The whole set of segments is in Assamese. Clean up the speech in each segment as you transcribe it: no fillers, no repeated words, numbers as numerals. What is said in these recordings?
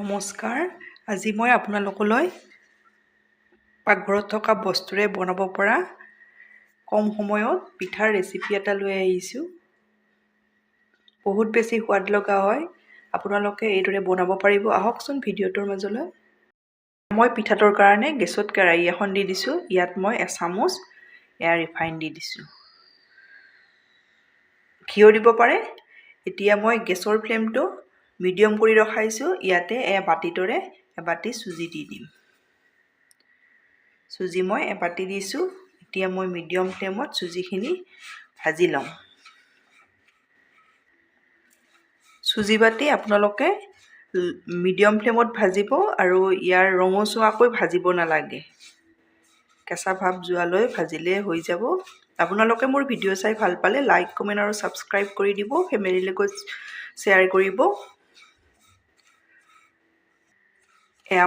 নমস্কাৰ। আজি মই আপোনালোকলৈ পাকঘৰত থকা বস্তুৰে বনাব পৰা কম সময়ত পিঠাৰ ৰেচিপি এটা লৈ আহিছোঁ। বহুত বেছি সোৱাদ লগা হয়। আপোনালোকে এইদৰে বনাব পাৰিব। আহকচোন ভিডিঅ'টোৰ মাজলৈ। মই পিঠাটোৰ কাৰণে গেছত কেৰাহী এখন দি দিছোঁ। ইয়াত মই এচামুচ ৰিফাইন দি দিছোঁ। ঘিউ দিব পাৰে। এতিয়া মই গেছৰ ফ্লেমটো মিডিয়াম কৰি ৰখাইছোঁ। ইয়াতে বাতিটোৰে এবাতি চুজি দি দিম। চুজি মই এবাতি দিছোঁ। এতিয়া মই মিডিয়াম ফ্লেমত চুজিখিনি ভাজি ল'ম। চুজি বাতি আপোনালোকে মিডিয়াম ফ্লেমত ভাজিব আৰু ইয়াৰ ৰঙচুৱাকৈ ভাজিব নালাগে। কেঁচা ভাৱ যোৱালৈ ভাজিলে হৈ যাব। আপোনালোকে মোৰ ভিডিঅ' চাই ভাল পালে লাইক, কমেণ্ট আৰু ছাবস্ক্ৰাইব কৰি দিব। ফেমিলিৰ লগত শ্বেয়াৰ কৰিব।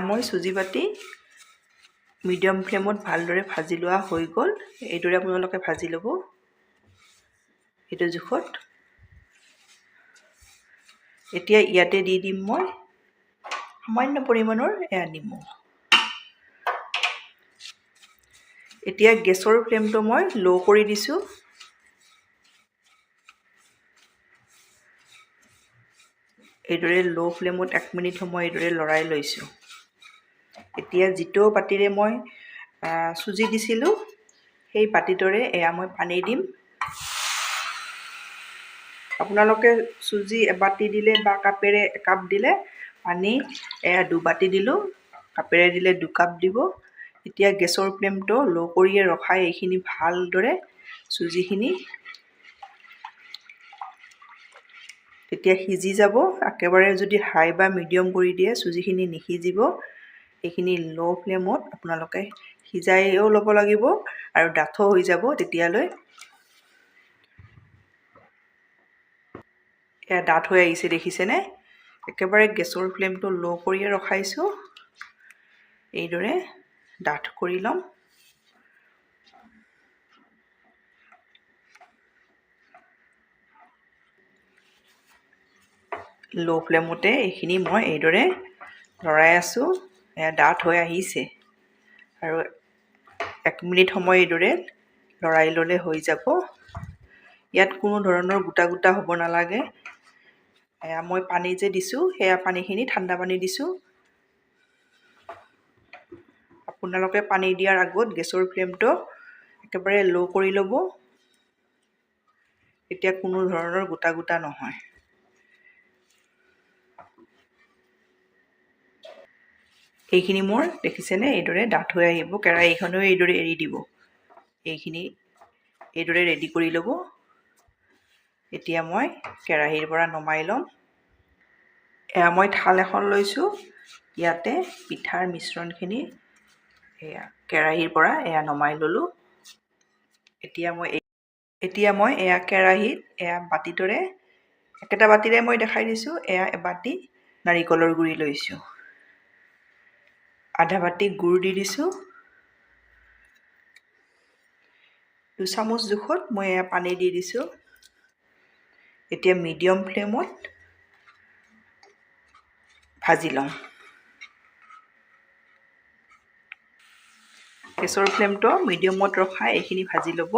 মই চুজি বাতি মিডিয়াম ফ্লেমত ভালদৰে ভাজি লোৱা হৈ গ'ল। এইদৰে আপোনালোকে ভাজি ল'ব এইটো জোখত। এতিয়া ইয়াতে দি দিম মই সামান্য পৰিমাণৰ নিমখ। এতিয়া গেছৰ ফ্লেমটো মই ল' কৰি দিছোঁ। এইদৰে ল' ফ্লেমত 1 মিনিট সময় এইদৰে লৰাই লৈছোঁ। এতিয়া যিটো পাতিৰে মই চুজি দিছিলোঁ সেই পাতিটোৰে মই পানী দিম। আপোনালোকে চুজি এবাতি দিলে বা কাপেৰে একাপ দিলে পানী দুবাতি দিলোঁ, কাপেৰে দিলে 2 কাপ দিব। এতিয়া গেছৰ ফ্লেমটো ল' কৰিয়ে ৰখাই এইখিনি ভালদৰে চুজিখিনি তেতিয়া সিজি যাব। একেবাৰে যদি হাই বা মিডিয়াম কৰি দিয়ে চুজিখিনি নিসিজিব। এইখিনি ল' ফ্লেমত আপোনালোকে সিজাইও ল'ব লাগিব আৰু ডাঠো হৈ যাব। তেতিয়ালৈ ডাঠ হৈ আহিছে, দেখিছেনে? একেবাৰে গেছৰ ফ্লেমটো ল' কৰিয়ে ৰখাইছোঁ। এইদৰে ডাঠ কৰি ল'ম। ল' ফ্লেমতে এইখিনি মই এইদৰে লৰাই আছোঁ। ডাঠ হৈ আহিছে আৰু 1 মিনিট সময় এইদৰে লৰাই ল'লে হৈ যাব। ইয়াত কোনো ধৰণৰ গোটা গোটা হ'ব নালাগে। মই পানী যে দিছোঁ সেয়া পানীখিনি ঠাণ্ডা পানী দিছোঁ। আপোনালোকে পানী দিয়াৰ আগত গেছৰ ফ্লেমটো একেবাৰে ল' কৰি ল'ব। এতিয়া কোনো ধৰণৰ গোটা গোটা নহয়। এইখিনি মোৰ দেখিছেনে এইদৰে ডাঠ হৈ আহিব। কেৰাহীখনেও এইদৰে এৰি দিব। এইখিনি এইদৰে ৰেডি কৰি ল'ব। এতিয়া মই কেৰাহীৰ পৰা নমাই ল'ম। মই থাল এখন লৈছোঁ। ইয়াতে পিঠাৰ মিশ্ৰণখিনি কেৰাহীৰ পৰা নমাই ল'লোঁ। এতিয়া মই কেৰাহীত বাতিটোৰে একেটা বাতিৰে মই দেখাই দিছোঁ। এবাতি নাৰিকলৰ গুড়ি লৈছোঁ। আধা বাতি গুড় দি দিছোঁ। 2 চামুচ জোখত মই পানী দি দিছোঁ। এতিয়া মিডিয়াম ফ্লেমত ভাজি লওঁ। গেছৰ ফ্লেমটো মিডিয়ামত ৰখাই এইখিনি ভাজি ল'ব।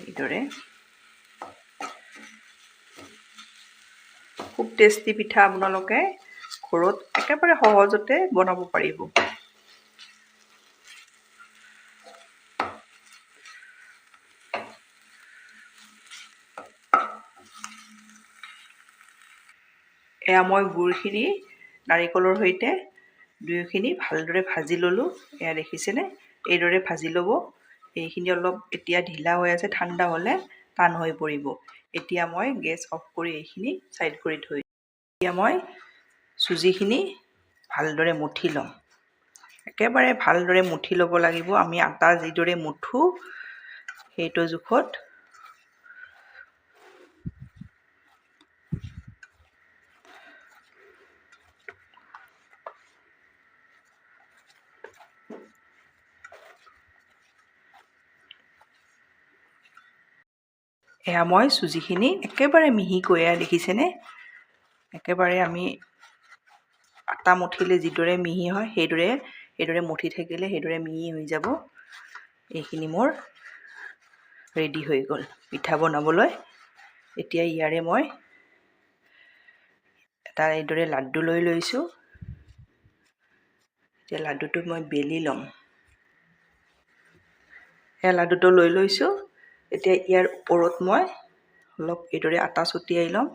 এইদৰে খুব টেষ্টি পিঠা আপোনালোকে ঘৰত একেবাৰে সহজতে বনাব পাৰিব। মই গুড়খিনি নাৰিকলৰ সৈতে দুয়োখিনি ভালদৰে ভাজি ল'লোঁ। দেখিছেনে? এইদৰে ভাজি ল'ব। এইখিনি অলপ এতিয়া ঢিলা হৈ আছে, ঠাণ্ডা হ'লে টান হৈ পৰিব। এতিয়া মই গেছ অফ কৰি এইখিনি ছাইড কৰি থৈ দিওঁ। এতিয়া মই চুজিখিনি ভালদৰে মঠি ল'ম। একেবাৰে ভালদৰে মঠি ল'ব লাগিব। আমি আটা যিদৰে মঠো সেইটো জোখত মই চুজিখিনি একেবাৰে মিহিকৈ দেখিছেনে? একেবাৰে আমি আটা মঠিলে যিদৰে মিহি হয় সেইদৰে মঠি থাকিলে সেইদৰে মিহি হৈ যাব। এইখিনি মোৰ ৰেডি হৈ গ'ল পিঠা বনাবলৈ। এতিয়া ইয়াৰে মই এটা এইদৰে লাড্ডু লৈ লৈছোঁ। এতিয়া লাড্ডুটো মই বেলি ল'ম। এই লাড্ডুটো লৈ লৈছোঁ। এতিয়া ইয়াৰ ওপৰত মই অলপ এইদৰে আটা ছটিয়াই ল'ম।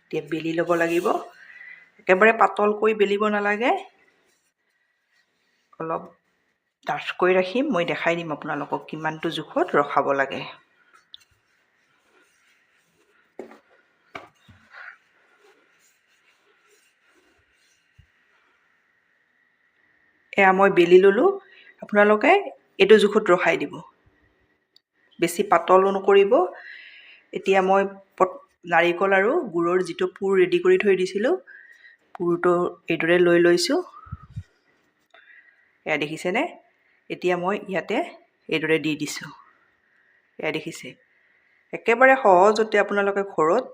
এতিয়া বেলি ল'ব লাগিব। একেবাৰে পাতলকৈ বেলিব নালাগে, অলপ ডাঠকৈ ৰাখিম। মই দেখাই দিম আপোনালোকক কিমানটো জোখত ৰখাব লাগে। এয়া মই বেলি ল'লোঁ। আপোনালোকে এইটো জোখত ৰখাই দিব, বেছি পাতলো নকৰিব। এতিয়া মই নাৰিকল আৰু গুড়ৰ যিটো পুৰ ৰেডি কৰি থৈ দিছিলোঁ, পুৰটো এইদৰে লৈ লৈছোঁ। এয়া দেখিছেনে? এতিয়া মই ইয়াতে এইদৰে দি দিছোঁ। এয়া দেখিছে? একেবাৰে সহজতে আপোনালোকে ঘৰত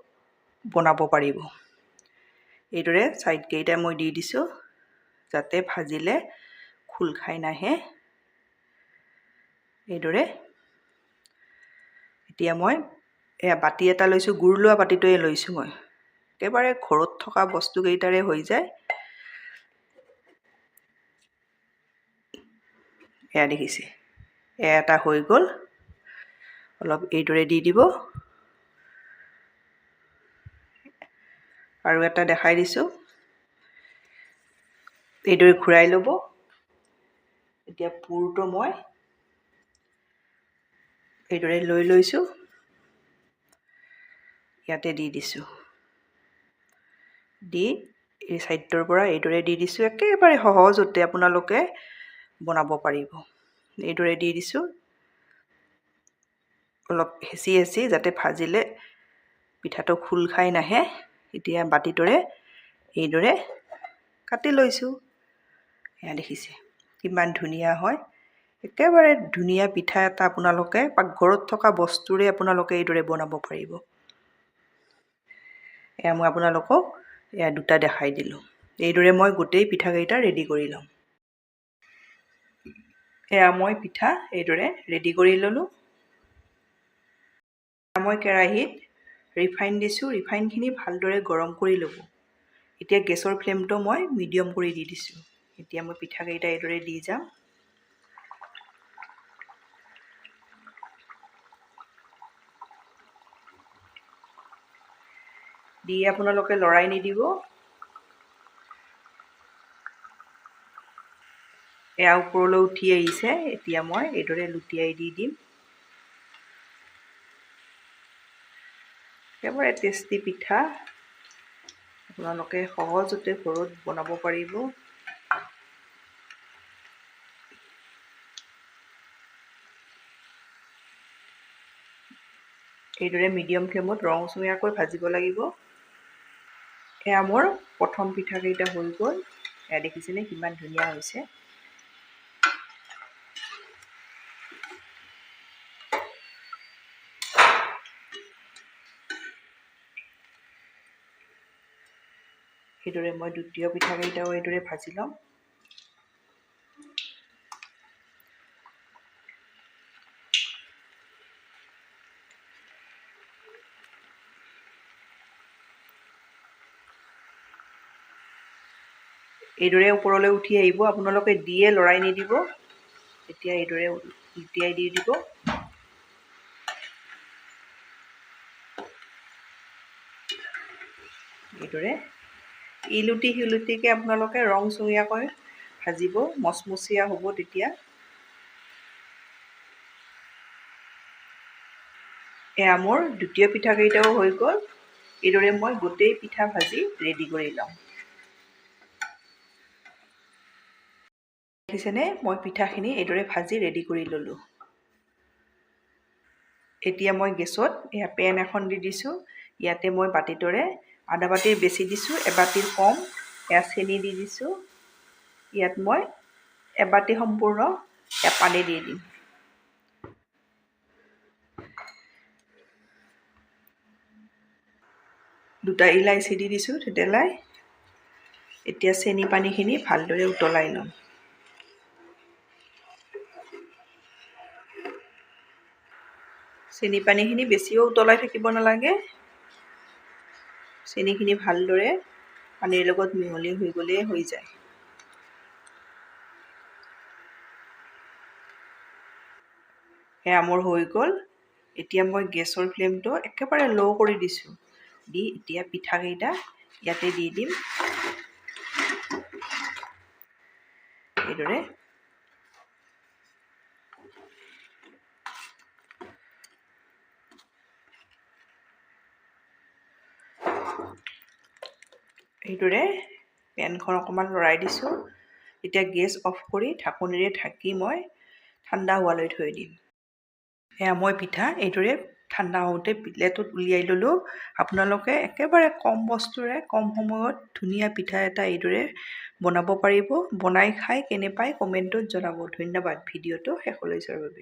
বনাব পাৰিব। এইদৰে ছাইডকেইটা মই দি দিছোঁ, যাতে ভাজিলে খোল খাই নাহে। এইদৰে এতিয়া মই এয়া বাতি এটা লৈছোঁ, গুড় লোৱা বাতিটোৱে লৈছোঁ মই। একেবাৰে ঘৰত থকা বস্তুকেইটাৰে হৈ যায়। এয়া দেখিছে? এয়া এটা হৈ গ'ল। অলপ এইদৰে দি দিব। আৰু এটা দেখাই দিছোঁ। এইদৰে ঘূৰাই ল'ব। এতিয়া পুৰটো মই এইদৰে লৈ লৈছোঁ, ইয়াতে দি দিছোঁ। দি এই ছাইডটোৰ পৰা এইদৰে দি দিছোঁ। একেবাৰে সহজতে আপোনালোকে বনাব পাৰিব। এইদৰে দি দিছোঁ, অলপ হেঁচি হেঁচি যাতে ভাজিলে পিঠাটো খোল খাই নাহে। এতিয়া বাতিটোৰে এইদৰে কাটি লৈছোঁ। এয়া দেখিছে কিমান ধুনীয়া হয়। একেবাৰে ধুনীয়া পিঠা এটা আপোনালোকে পাকঘৰত থকা বস্তুৰে আপোনালোকে এইদৰে বনাব পাৰিব। এয়া মই আপোনালোকক এয়া দুটা দেখাই দিলোঁ। এইদৰে মই গোটেই পিঠাকেইটা ৰেডি কৰি ল'ম। এয়া মই পিঠা এইদৰে ৰেডি কৰি ল'লোঁ। মই কেৰাহীত ৰিফাইন দিছোঁ। ৰিফাইনখিনি ভালদৰে গৰম কৰি ল'ব। এতিয়া গেছৰ ফ্লেমটো মই মিডিয়াম কৰি দি দিছোঁ। এতিয়া মই পিঠাকেইটা এইদৰে দি যাম। দি আপোনালোকে লৰাই নিদিব। এয়া ওপৰলৈ উঠি আহিছে। এতিয়া মই এইদৰে লুটিয়াই দি দিম। একেবাৰে টেষ্টি পিঠা আপোনালোকে সহজতে ঘৰত বনাব পাৰিব। এইদৰে মিডিয়াম ফ্লেমত ৰংচঙীয়াকৈ ভাজিব লাগিব। এয়া মোৰ প্ৰথম পিঠাকেইটা হৈ গ'ল। এয়া দেখিছেনে কিমান ধুনীয়া হৈছে। এইদৰে মই দ্বিতীয় পিঠাকেইটাও এইদৰে ভাজি ল'ম। এইদৰে ওপৰলৈ উঠি আহিব। আপোনালোকে দিয়ে লৰাই নিদিব। এতিয়া এইদৰে লুটিয়াই দি দিব। এইদৰে ইলুটি শিলুটিকৈ আপোনালোকে ৰংচঙীয়াকৈ ভাজিব, মচমচীয়া হ'ব তেতিয়া। এয়া মোৰ দ্বিতীয় পিঠাকেইটাও হৈ গ'ল। এইদৰে মই গোটেই পিঠা ভাজি ৰেডি কৰি ল'ম। দেখিছেনে মই পিঠাখিনি এইদৰে ভাজি ৰেডি কৰি ল'লোঁ। এতিয়া মই গেছত এয়া পেন এখন দি দিছোঁ। ইয়াতে মই বাতিটোৰে আধা বাতিৰ বেছি দিছোঁ, এবাতিৰ কম। এয়া চেনি দি দিছোঁ। ইয়াত মই এবাতি সম্পূৰ্ণ পানী দি দিম। দুটা ইলাইচি দি দিছোঁ থেতেলাই। এতিয়া চেনি পানীখিনি ভালদৰে উতলাই ল'ম। চেনি পানীখিনি বেছিও উতলাই থাকিব নালাগে। চেনিখিনি ভালদৰে পানীৰ লগত মিহলি হৈ গ'লেই হৈ যায়। সেয়া মোৰ হৈ গ'ল। এতিয়া মই গেছৰ ফ্লেমটো একেবাৰে ল' কৰি দিছোঁ। দি এতিয়া পিঠাকেইটা ইয়াতে দি দিম। এইদৰে পেনখন অকণমান লৰাই দিছোঁ। এতিয়া গেছ অফ কৰি ঢাকনিৰে ঢাকি মই ঠাণ্ডা হোৱালৈ থৈ দিম। সেয়া মই পিঠা এইদৰে ঠাণ্ডা হওঁতে প্লেটত উলিয়াই ল'লোঁ। আপোনালোকে একেবাৰে কম বস্তুৰে কম সময়ত ধুনীয়া পিঠা এটা এইদৰে বনাব পাৰিব। বনাই খাই কেনে পায় কমেণ্টত জনাব। ধন্যবাদ ভিডিঅ'টো শেষলৈ চোৱাৰ বাবে।